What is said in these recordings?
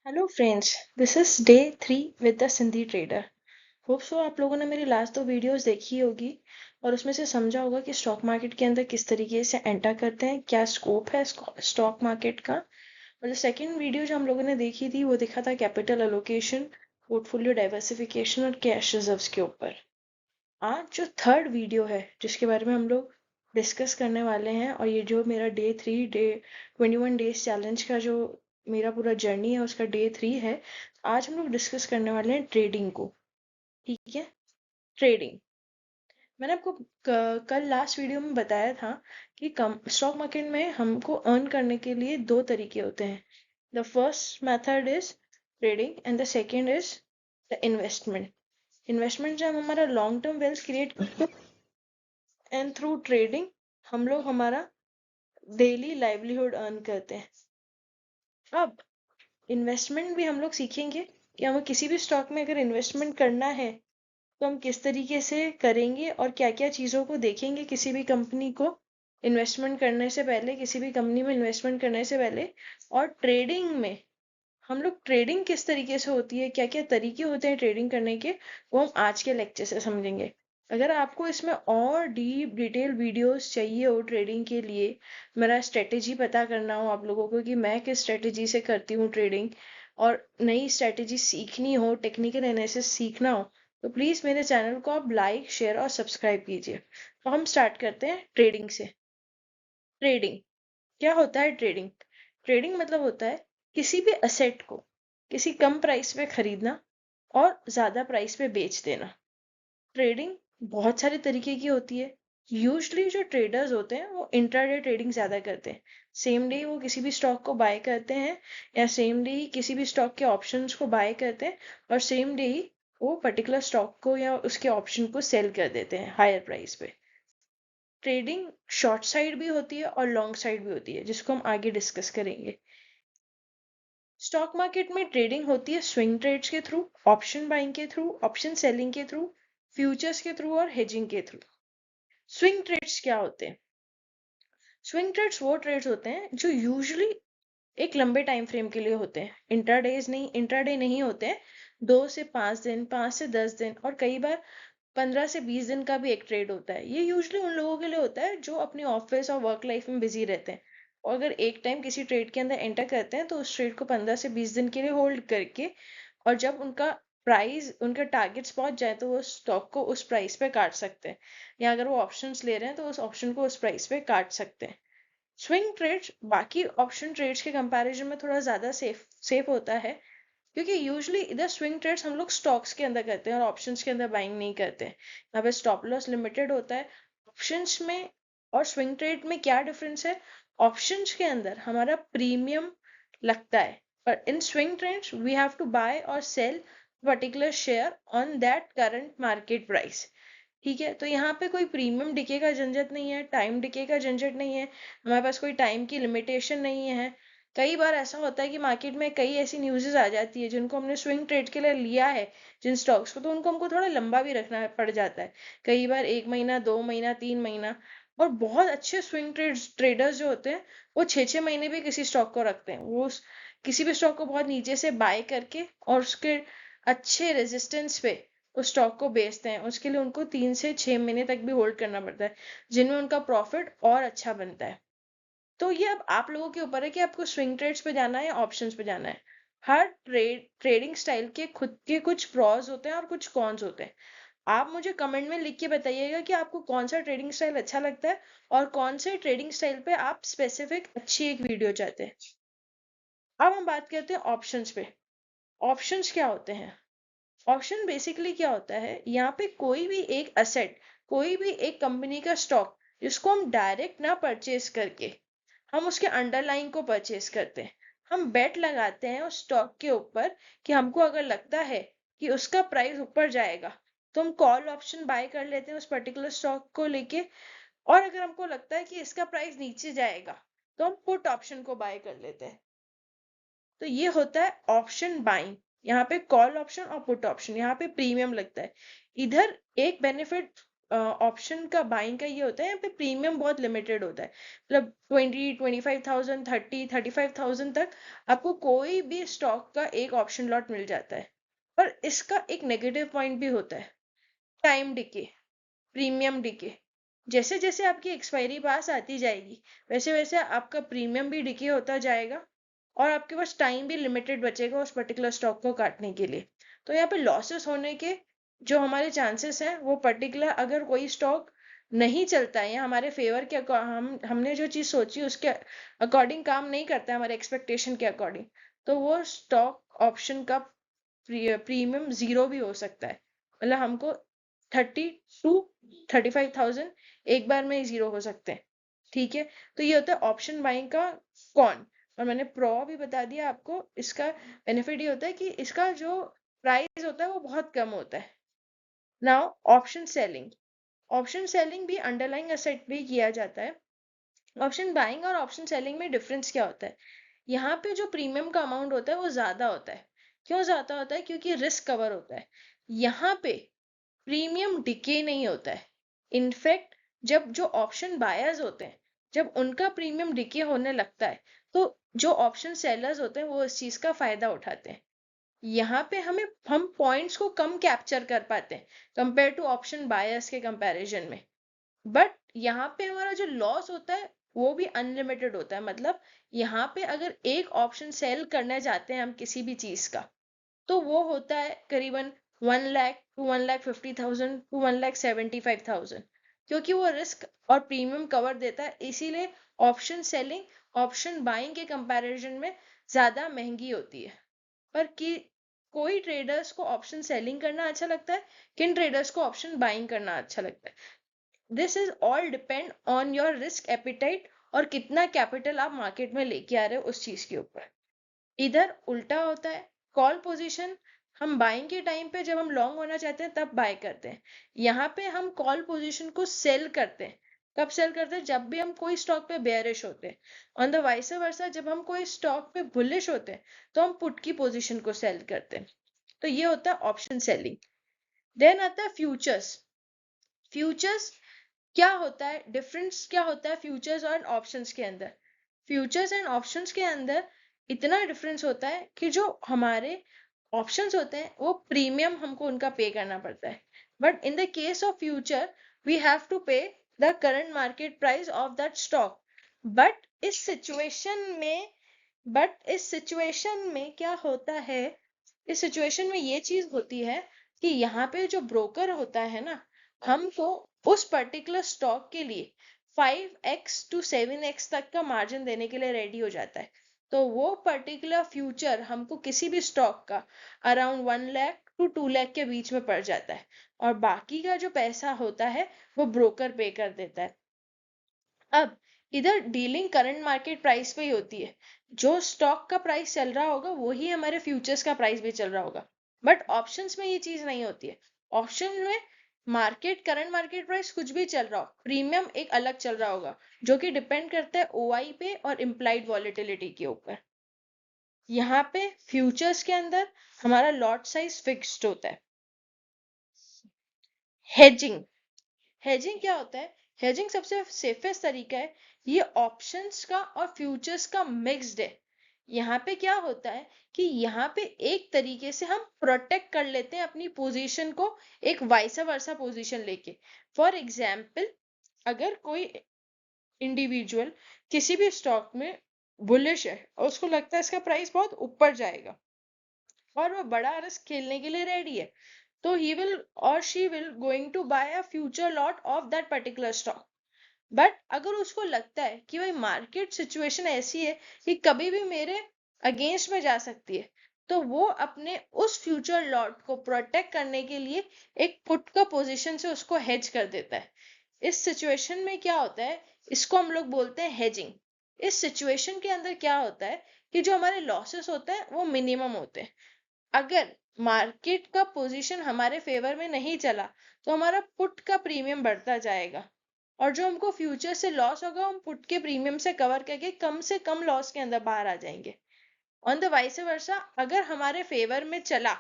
Hello friends, this is day 3 with the Sindhi trader. Hope so आप लोगों ने मेरी लास्ट 2 वीडियोस देखी होगी और उसमें से समझा होगा कि स्टॉक मार्केट के अंदर किस तरीके से एंटर करते हैं, क्या स्कोप है स्टॉक मार्केट का। और जो सेकंड वीडियो जो हम लोगों ने देखी थी वो देखा था कैपिटल एलोकेशन, पोर्टफोलियो डाइवर्सिफिकेशन और कैश रिजर्व्स के ऊपर। आज जो थर्ड वीडियो है जिसके बारे में हम लोग डिस्कस करने वाले हैं, और ये जो मेरा डे 21 डेज चैलेंज का जो मेरा पूरा जर्नी है उसका डे 3 है। आज हम लोग डिस्कस करने वाले हैं ट्रेडिंग को। ठीक है, ट्रेडिंग। मैंने आपको कल लास्ट वीडियो में बताया था कि कम स्टॉक मार्केट में हमको अर्न करने के लिए दो तरीके होते हैं। The first method is trading and the second is the investment. Investment जब हमारा लॉन्ग टर्म वेल्थ क्रिएट करते हैं, एंड थ्रू ट्रेडिंग हम लोग हमारा डेली लाइवलीहुड अर्न करते हैं। अब इन्वेस्टमेंट भी हम लोग सीखेंगे कि हमें किसी भी स्टॉक में अगर इन्वेस्टमेंट करना है तो हम किस तरीके से करेंगे और क्या क्या चीज़ों को देखेंगे किसी भी कंपनी को इन्वेस्टमेंट करने से पहले, किसी भी कंपनी में इन्वेस्टमेंट करने से पहले। और ट्रेडिंग में हम लोग ट्रेडिंग किस तरीके से होती है, क्या क्या तरीके होते हैं ट्रेडिंग करने के, वो हम आज के लेक्चर से समझेंगे। अगर आपको इसमें और डीप डिटेल वीडियोस चाहिए हो ट्रेडिंग के लिए, मेरा स्ट्रेटेजी पता करना हो आप लोगों को कि मैं किस स्ट्रेटेजी से करती हूँ ट्रेडिंग, और नई स्ट्रेटेजी सीखनी हो, टेक्निकल एनालिसिस सीखना हो, तो प्लीज़ मेरे चैनल को आप लाइक, शेयर और सब्सक्राइब कीजिए। तो हम स्टार्ट करते हैं ट्रेडिंग से। ट्रेडिंग क्या होता है? ट्रेडिंग ट्रेडिंग मतलब होता है किसी भी असेट को किसी कम प्राइस पे खरीदना और ज्यादा प्राइस पे बेच देना। ट्रेडिंग बहुत सारे तरीके की होती है। यूजली जो ट्रेडर्स होते हैं वो इंट्राडे ट्रेडिंग ज्यादा करते हैं। सेम डे वो किसी भी स्टॉक को बाय करते हैं, या सेम डे ही किसी भी स्टॉक के ऑप्शंस को बाय करते हैं, और सेम डे ही वो पर्टिकुलर स्टॉक को या उसके ऑप्शन को सेल कर देते हैं हायर प्राइस पे। ट्रेडिंग शॉर्ट साइड भी होती है और लॉन्ग साइड भी होती है, जिसको हम आगे डिस्कस करेंगे। स्टॉक मार्केट में ट्रेडिंग होती है स्विंग ट्रेड्स के थ्रू, ऑप्शन बाइंग के थ्रू, ऑप्शन सेलिंग के थ्रू, फ्यूचर्स के थ्रू और हेजिंग के थ्रू। स्विंग ट्रेड्स क्या होते हैं? स्विंग ट्रेड्स वो ट्रेड्स होते हैं जो यूजुअली एक लंबे टाइम फ्रेम के लिए होते हैं। इंट्राडे नहीं होते हैं। 2 से 5 दिन, 5 से 10 दिन, और कई बार 15 से 20 दिन का भी एक ट्रेड होता है। ये यूजुअली उन लोगों के लिए होता है जो अपनी ऑफिस और वर्क लाइफ में बिजी रहते हैं, और अगर एक टाइम किसी ट्रेड के अंदर एंटर करते हैं तो उस ट्रेड को 15 से 20 दिन के लिए होल्ड करके, और जब उनका प्राइस उनके टारगेट्स पहुंच जाए तो वो स्टॉक को उस प्राइस पे काट सकते हैं, या अगर वो ऑप्शंस ले रहे हैं तो उस ऑप्शन को उस प्राइस पे काट सकते हैं। स्विंग ट्रेड्स बाकी ऑप्शन ट्रेड्स के कंपैरिजन में थोड़ा ज्यादा सेफ होता है, क्योंकि यूजुअली इधर स्विंग ट्रेड्स हम लोग स्टॉक्स के अंदर करते हैं और ऑप्शंस के अंदर बाइंग नहीं करते हैं। यहाँ पे स्टॉप लॉस लिमिटेड होता है। ऑप्शंस में और स्विंग ट्रेड में क्या डिफरेंस है? ऑप्शंस के अंदर हमारा प्रीमियम लगता है, पर in swing trades we have to buy और sell particular share on that current market price. ठीक है, तो यहाँ पे कोई प्रीमियम डिके का झंझट नहीं है, टाइम डिके का झंझट नहीं है, हमारे पास कोई टाइम की लिमिटेशन नहीं है। कई बार ऐसा होता है कि मार्केट में कई ऐसी न्यूज़ेस आ जाती है जिनको हमने स्विंग ट्रेड के लिए लिया है, जिन स्टॉक्स को, तो उनको हमको थोड़ा लंबा भी रखना पड़ जाता है। कई बार 1 महीना, 2 महीना, 3 महीना। और बहुत अच्छे स्विंग ट्रेडर्स जो होते हैं वो 6 6 महीने भी किसी स्टॉक को रखते हैं। वो किसी भी स्टॉक को बहुत नीचे से बाय करके और उसके अच्छे रेजिस्टेंस पे उस स्टॉक को बेचते हैं। उसके लिए उनको 3 से 6 महीने तक भी होल्ड करना पड़ता है, जिनमें उनका प्रॉफिट और अच्छा बनता है। तो ये अब आप लोगों के ऊपर है कि आपको स्विंग ट्रेड्स पे जाना है या ऑप्शंस पे जाना है। हर ट्रेडिंग स्टाइल के खुद के कुछ प्रॉज होते हैं और कुछ कॉन्स होते हैं। आप मुझे कमेंट में लिख के बताइएगा कि आपको कौन सा ट्रेडिंग स्टाइल अच्छा लगता है, और कौन से ट्रेडिंग स्टाइल पे आप स्पेसिफिक अच्छी एक वीडियो चाहते हैं। अब हम बात करते हैं ऑप्शंस पे। ऑप्शंस क्या होते हैं? ऑप्शन बेसिकली क्या होता है? यहाँ पे कोई भी एक असेट, कोई भी एक कंपनी का स्टॉक जिसको हम डायरेक्ट ना परचेज करके हम उसके अंडरलाइन को परचेज करते हैं। हम बेट लगाते हैं उस स्टॉक के ऊपर कि हमको अगर लगता है कि उसका प्राइस ऊपर जाएगा तो हम कॉल ऑप्शन बाय कर लेते हैं उस पर्टिकुलर स्टॉक को लेके, और अगर हमको लगता है कि इसका प्राइस नीचे जाएगा तो हम पुट ऑप्शन को बाय कर लेते हैं। तो ये होता है ऑप्शन बाइंग। यहाँ पे कॉल ऑप्शन और पुट ऑप्शन, यहाँ पे प्रीमियम लगता है। इधर एक बेनिफिट ऑप्शन का बाइंग का ये होता है, यहाँ पे प्रीमियम बहुत लिमिटेड होता है, मतलब 25,000 35,000 तक आपको कोई भी स्टॉक का एक ऑप्शन लॉट मिल जाता है। पर इसका एक नेगेटिव पॉइंट भी होता है, टाइम डिके, प्रीमियम डिके। जैसे जैसे आपकी एक्सपायरी पास आती जाएगी वैसे वैसे आपका प्रीमियम भी डिके होता जाएगा और आपके पास टाइम भी लिमिटेड बचेगा उस पर्टिकुलर स्टॉक को काटने के लिए। तो यहाँ पे लॉसेस होने के जो हमारे चांसेस हैं वो पर्टिकुलर, अगर कोई स्टॉक नहीं चलता है या हमारे फेवर के हमने जो चीज़ सोची उसके अकॉर्डिंग काम नहीं करता है, हमारे एक्सपेक्टेशन के अकॉर्डिंग, तो वो स्टॉक ऑप्शन का प्रीमियम जीरो भी हो सकता है। मतलब हमको 30 to 35,000 एक बार में जीरो हो सकते हैं। ठीक है, तो ये होता है ऑप्शन बाइंग का कौन। और मैंने प्रो भी बता दिया आपको। इसका बेनिफिट ये होता है कि इसका जो प्राइस होता है वो बहुत कम होता है। Now option selling, option selling भी अंडरलाइंग एसेट भी किया जाता है। ऑप्शन बाइंग और ऑप्शन सेलिंग में डिफरेंस क्या होता है, यहाँ पे जो प्रीमियम का अमाउंट होता है वो ज्यादा होता है। क्यों ज्यादा होता है, क्योंकि रिस्क कवर होता है। यहाँ पे प्रीमियम डिके नहीं होता है। इनफैक्ट जब जो ऑप्शन बायर्स होते हैं जब उनका प्रीमियम डिके होने लगता है तो जो ऑप्शन सेलर्स होते हैं वो इस चीज का फायदा उठाते हैं। यहाँ पे हम पॉइंट्स को कम कैप्चर कर पाते हैं कंपेयर टू ऑप्शन बायर्स के कंपैरिजन में। बट यहाँ पे हमारा जो लॉस होता है वो भी अनलिमिटेड होता है। मतलब यहाँ पे अगर एक ऑप्शन सेल करने जाते हैं हम किसी भी चीज का तो वो होता है करीबन 1 लाख टू 1,50,000 टू 1,75,000, क्योंकि वो रिस्क और प्रीमियम कवर देता है। इसीलिए ऑप्शन सेलिंग ऑप्शन बाइंग के कंपैरिजन में ज्यादा महंगी होती है। पर कि कोई ट्रेडर्स को ऑप्शन सेलिंग करना अच्छा लगता है, किन ट्रेडर्स को ऑप्शन बाइंग करना अच्छा लगता है। This is all depend on your risk appetite और कितना कैपिटल आप मार्केट में लेके आ रहे हो उस चीज के ऊपर। इधर उल्टा होता है, कॉल पोजीशन हम बाइंग के टाइम पे जब हम लॉन्ग होना चाहते हैं तब बाय करते हैं। यहाँ पे हम कॉल पोजीशन को सेल करते हैं। कब सेल करते हैं, जब भी हम कोई स्टॉक पे बेयरिश होते हैं। ऑन द वाइस वर्सा जब हम कोई स्टॉक पे बुलिश होते हैं तो हम पुट की पोजीशन को सेल करते हैं। तो ये होता है ऑप्शन सेलिंग। देन आता है फ्यूचर्स। फ्यूचर्स क्या होता है, डिफरेंस क्या होता है फ्यूचर्स और ऑप्शंस के अंदर। फ्यूचर्स एंड ऑप्शंस के अंदर इतना डिफरेंस होता है कि जो हमारे ऑप्शंस होते हैं वो प्रीमियम हमको उनका पे करना पड़ता है। But in the case of future we have to pay the current market price of that stock. But इस सिचुएशन में क्या होता है, इस सिचुएशन में ये चीज होती है कि यहाँ पे जो ब्रोकर होता है ना, हमको उस पर्टिकुलर स्टॉक के लिए 5x to 7x तक का मार्जिन देने के लिए रेडी हो जाता है। तो वो पर्टिकुलर फ्यूचर हमको किसी भी स्टॉक का अराउंड 1 लाख to 2 लाख के बीच में पड़ जाता है और बाकी का जो पैसा होता है वो ब्रोकर पे कर देता है। अब इधर डीलिंग करंट मार्केट प्राइस पे ही होती है। जो स्टॉक का प्राइस चल रहा होगा वही हमारे फ्यूचर्स का प्राइस भी चल रहा होगा। बट ऑप्शंस में ये चीज नहीं होती है। ऑप्शन में करंट मार्केट प्राइस कुछ भी चल रहा हो, प्रीमियम एक अलग चल रहा होगा जो कि डिपेंड करता है ओआई पे और इम्प्लाइड वॉलेटिलिटी के ऊपर। यहाँ पे फ्यूचर्स के अंदर हमारा लॉट साइज फिक्स्ड होता है। हेजिंग, हेजिंग क्या होता है, हेजिंग सबसे सेफेस्ट तरीका है। ये ऑप्शंस का और फ्यूचर्स का मिक्स्ड है। यहाँ पे क्या होता है कि यहाँ पे एक तरीके से हम प्रोटेक्ट कर लेते हैं अपनी पोजीशन को एक वाइस वर्सा पोजीशन लेके। फॉर एग्जाम्पल अगर कोई इंडिविजुअल किसी भी स्टॉक में बुलिश है और उसको लगता है इसका प्राइस बहुत ऊपर जाएगा और वो बड़ा रिस्क खेलने के लिए रेडी है, तो he will or she will going to buy a future lot of that particular stock. But अगर उसको लगता है कि भाई मार्केट सिचुएशन ऐसी है कि कभी भी मेरे अगेंस्ट में जा सकती है, तो वो अपने उस फ्यूचर लॉट को प्रोटेक्ट करने के लिए एक पुट का पोजीशन से उसको हेज कर देता है। इस सिचुएशन में क्या होता है, इसको हम लोग बोलते हैं हेजिंग। इस सिचुएशन के अंदर क्या होता है कि जो हमारे लॉसेस होते हैं वो मिनिमम होते हैं। अगर मार्केट का पोजीशन हमारे फेवर में नहीं चला तो हमारा पुट का प्रीमियम बढ़ता जाएगा और जो हमको फ्यूचर से लॉस होगा हम पुट के प्रीमियम से कवर करके कम से कम लॉस के अंदर बाहर आ जाएंगे। ऑन द वाइस वर्सा अगर हमारे फेवर में चला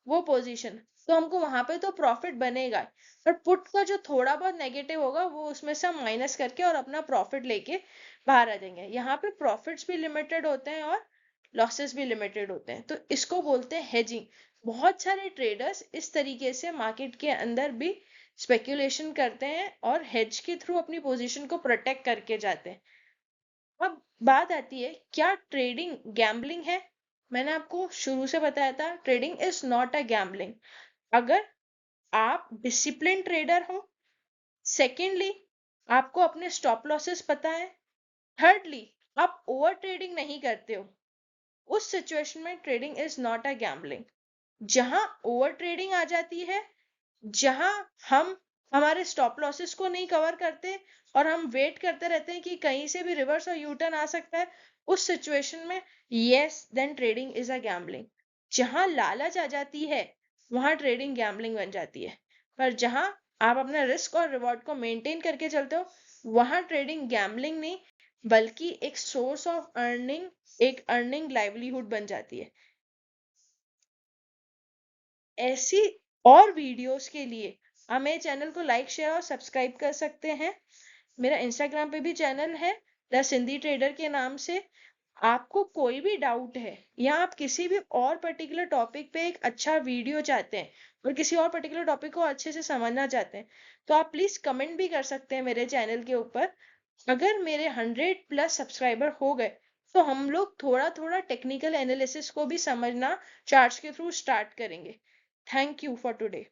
वो पोजीशन तो हमको वहां पे तो प्रॉफिट बनेगा, पर पुट का जो थोड़ा बहुत नेगेटिव होगा वो उसमें से हम माइनस करके और अपना प्रॉफिट लेके बाहर आ जाएंगे। यहाँ पे प्रॉफिट्स भी लिमिटेड होते हैं और लॉसेस भी लिमिटेड होते हैं, तो इसको बोलते हैं हेजिंग। बहुत सारे ट्रेडर्स इस तरीके से मार्केट के अंदर भी स्पेक्यूलेशन करते हैं और हेज के थ्रू अपनी पोजीशन को प्रोटेक्ट करके जाते हैं। अब बात आती है, क्या ट्रेडिंग गैम्बलिंग है? मैंने आपको शुरू से बताया था, trading is not a gambling. अगर आप डिसिप्लिन ट्रेडर हो, सेकेंडली आपको अपने स्टॉप लॉसेस पता है, थर्डली आप ओवर ट्रेडिंग नहीं करते हो, उस सिचुएशन में trading is not a gambling. जहां ओवर ट्रेडिंग आ जाती है, जहां हम हमारे स्टॉप लॉसेस को नहीं कवर करते और हम वेट करते रहते हैं कि कहीं से भी रिवर्स और यू टर्न आ सकता है, उस सिचुएशन में yes then trading is a gambling. जहां लालच आ जाती है वहां ट्रेडिंग गैम्बलिंग बन जाती है, पर जहां आप अपना रिस्क और रिवॉर्ड को मेंटेन करके चलते हो वहां ट्रेडिंग गैम्बलिंग नहीं बल्कि एक सोर्स ऑफ अर्निंग, एक अर्निंग लाइवलीहुड बन जाती है। ऐसी और वीडियोस के लिए आप मेरे चैनल को लाइक शेयर और सब्सक्राइब कर सकते हैं। मेरा इंस्टाग्राम पे भी चैनल है द सिंधी ट्रेडर के नाम से। आपको कोई भी डाउट है या आप किसी भी और पर्टिकुलर टॉपिक पे एक अच्छा वीडियो चाहते हैं और किसी और पर्टिकुलर टॉपिक को अच्छे से समझना चाहते हैं, तो आप प्लीज कमेंट भी कर सकते हैं मेरे चैनल के ऊपर। अगर मेरे 100+ सब्सक्राइबर हो गए तो हम लोग थोड़ा थोड़ा टेक्निकल एनालिसिस को भी समझना चार्ट्स के थ्रू स्टार्ट करेंगे। Thank you for today.